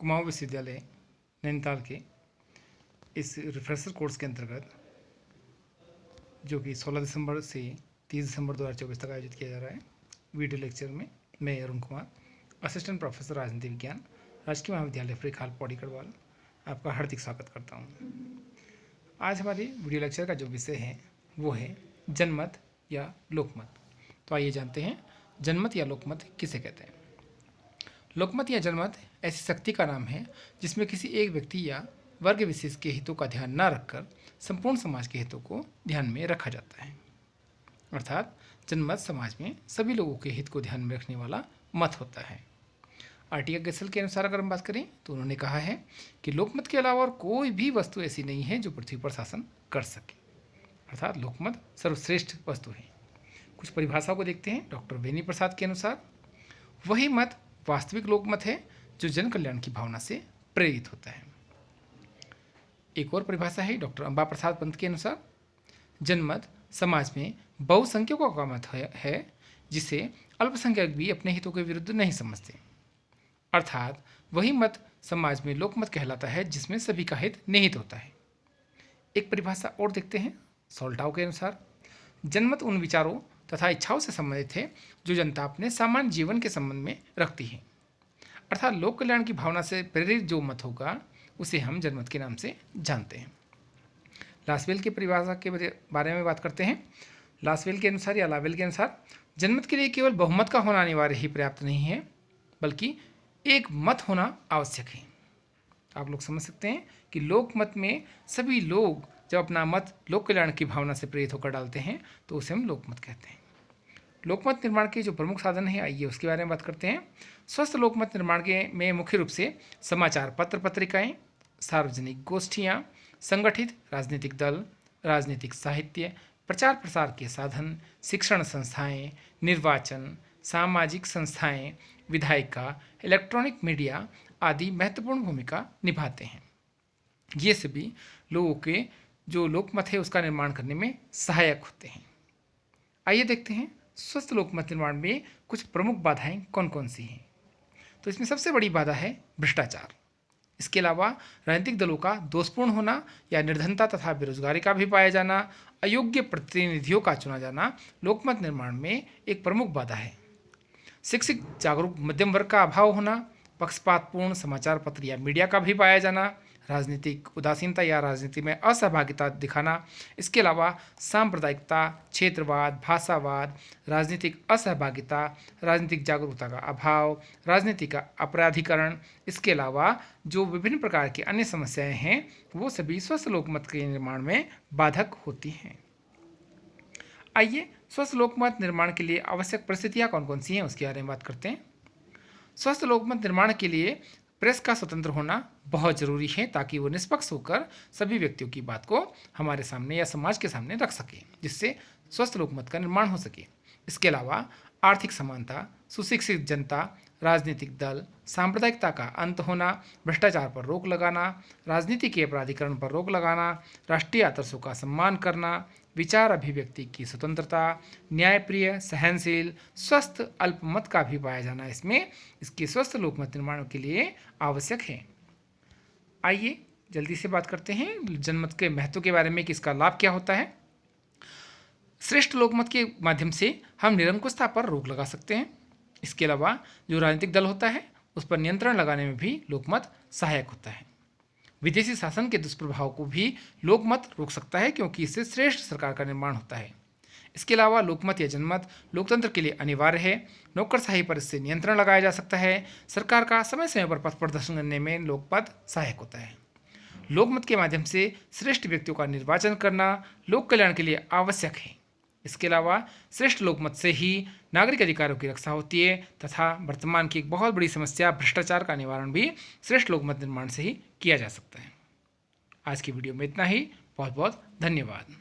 कुमाऊं विश्वविद्यालय नैनीताल के इस रिफ्रेशर कोर्स के अंतर्गत जो कि 16 दिसंबर से 30 दिसंबर 2024 तक आयोजित किया जा रहा है, वीडियो लेक्चर में मैं अरुण कुमार, असिस्टेंट प्रोफेसर राजनीति विज्ञान, राजकीय महाविद्यालय फ्रीखाल पौड़ी गढ़वाल, आपका हार्दिक स्वागत करता हूँ। आज हमारी वीडियो लेक्चर का जो विषय है वो है जनमत या लोकमत। तो आइए जानते हैं जनमत या लोकमत किसे कहते हैं। लोकमत या जनमत ऐसी शक्ति का नाम है जिसमें किसी एक व्यक्ति या वर्ग विशेष के हितों का ध्यान न रखकर संपूर्ण समाज के हितों को ध्यान में रखा जाता है। अर्थात जनमत समाज में सभी लोगों के हित को ध्यान में रखने वाला मत होता है। आर्टिया गैसल के अनुसार अगर हम बात करें तो उन्होंने कहा है कि लोकमत के अलावा और कोई भी वस्तु ऐसी नहीं है जो पृथ्वी पर शासन कर सके। अर्थात लोकमत सर्वश्रेष्ठ वस्तु है। कुछ परिभाषाओं को देखते हैं। डॉक्टर बेनी प्रसाद के अनुसार वही मत वास्तविक लोकमत है जो जन कल्याण की भावना से प्रेरित होता है। एक और परिभाषा है डॉक्टर अंबा प्रसाद पंत के अनुसार जनमत समाज में बहुसंख्यकों का मत है जिसे अल्पसंख्यक भी अपने हितों के विरुद्ध नहीं समझते। अर्थात वही मत समाज में लोकमत कहलाता है जिसमें सभी का हित निहित होता है। एक परिभाषा और देखते हैं सोल्टाओ के अनुसार जनमत उन विचारों तथा इच्छाओं से संबंधित है जो जनता अपने सामान्य जीवन के संबंध में रखती है। अर्थात लोक कल्याण की भावना से प्रेरित जो मत होगा उसे हम जनमत के नाम से जानते हैं। लासवेल की परिभाषा के बारे में बात करते हैं। लासवेल के अनुसार या लावेल के अनुसार जनमत के लिए केवल बहुमत का होना अनिवार्य ही पर्याप्त नहीं है बल्कि एक मत होना आवश्यक है। आप लोग समझ सकते हैं कि लोकमत में सभी लोग जब अपना मत लोक कल्याण की भावना से प्रेरित होकर डालते हैं तो उसे हम लोकमत कहते हैं। लोकमत निर्माण के जो प्रमुख साधन हैं आइए उसके बारे में बात करते हैं। स्वस्थ लोकमत निर्माण के में मुख्य रूप से समाचार पत्र पत्रिकाएं, सार्वजनिक गोष्ठियां, संगठित राजनीतिक दल, राजनीतिक साहित्य, प्रचार प्रसार के साधन, शिक्षण संस्थाएं, निर्वाचन, सामाजिक संस्थाएं, विधायिका, इलेक्ट्रॉनिक मीडिया आदि महत्वपूर्ण भूमिका निभाते हैं। ये सभी लोगों के जो लोकमत है उसका निर्माण करने में सहायक होते हैं। आइए देखते हैं स्वस्थ लोकमत निर्माण में कुछ प्रमुख बाधाएं कौन कौन सी हैं। तो इसमें सबसे बड़ी बाधा है भ्रष्टाचार। इसके अलावा राजनीतिक दलों का दोषपूर्ण होना या निर्धनता तथा बेरोजगारी का भी पाया जाना, अयोग्य प्रतिनिधियों का चुना जाना लोकमत निर्माण में एक प्रमुख बाधा है। शिक्षित जागरूक मध्यम वर्ग का अभाव होना, पक्षपातपूर्ण समाचार पत्र या मीडिया का भी पाया जाना, राजनीतिक उदासीनता या राजनीति में असहभागिता दिखाना, इसके अलावा सांप्रदायिकता, क्षेत्रवाद, भाषावाद, राजनीतिक असहभागिता, राजनीतिक जागरूकता का अभाव, राजनीति का अपराधीकरण, इसके अलावा जो विभिन्न प्रकार की अन्य समस्याएं हैं वो सभी स्वस्थ लोकमत के निर्माण में बाधक होती हैं। आइए स्वस्थ लोकमत निर्माण के लिए आवश्यक परिस्थितियां कौन कौन सी हैं उसके बारे में बात करते हैं। स्वस्थ लोकमत निर्माण के लिए प्रेस का स्वतंत्र होना बहुत ज़रूरी है ताकि वो निष्पक्ष होकर सभी व्यक्तियों की बात को हमारे सामने या समाज के सामने रख सके, जिससे स्वस्थ लोकमत का निर्माण हो सके। इसके अलावा आर्थिक समानता, सुशिक्षित जनता, राजनीतिक दल, सांप्रदायिकता का अंत होना, भ्रष्टाचार पर रोक लगाना, राजनीति के अपराधीकरण पर रोक लगाना, राष्ट्रीय आदर्शों का सम्मान करना, विचार अभिव्यक्ति की स्वतंत्रता, न्यायप्रिय, सहनशील, स्वस्थ अल्पमत का भी पाया जाना इसके स्वस्थ लोकमत निर्माण के लिए आवश्यक है। आइए जल्दी से बात करते हैं जनमत के महत्व के बारे में कि इसका लाभ क्या होता है। श्रेष्ठ लोकमत के माध्यम से हम निरंकुशता पर रोक लगा सकते हैं। इसके अलावा जो राजनीतिक दल होता है उस पर नियंत्रण लगाने में भी लोकमत सहायक होता है। विदेशी शासन के दुष्प्रभाव को भी लोकमत रोक सकता है क्योंकि इससे श्रेष्ठ सरकार का निर्माण होता है। इसके अलावा लोकमत या जनमत लोकतंत्र के लिए अनिवार्य है। नौकरशाही पर इससे नियंत्रण लगाया जा सकता है। सरकार का समय समय पर पथ प्रदर्शन करने में लोकमत सहायक होता है। लोकमत के माध्यम से श्रेष्ठ व्यक्तियों का निर्वाचन करना लोक कल्याण के लिए आवश्यक है। इसके अलावा श्रेष्ठ लोकमत से ही नागरिक अधिकारों की रक्षा होती है तथा वर्तमान की एक बहुत बड़ी समस्या भ्रष्टाचार का निवारण भी श्रेष्ठ लोकमत निर्माण से ही किया जा सकता है। आज की वीडियो में इतना ही। बहुत बहुत धन्यवाद।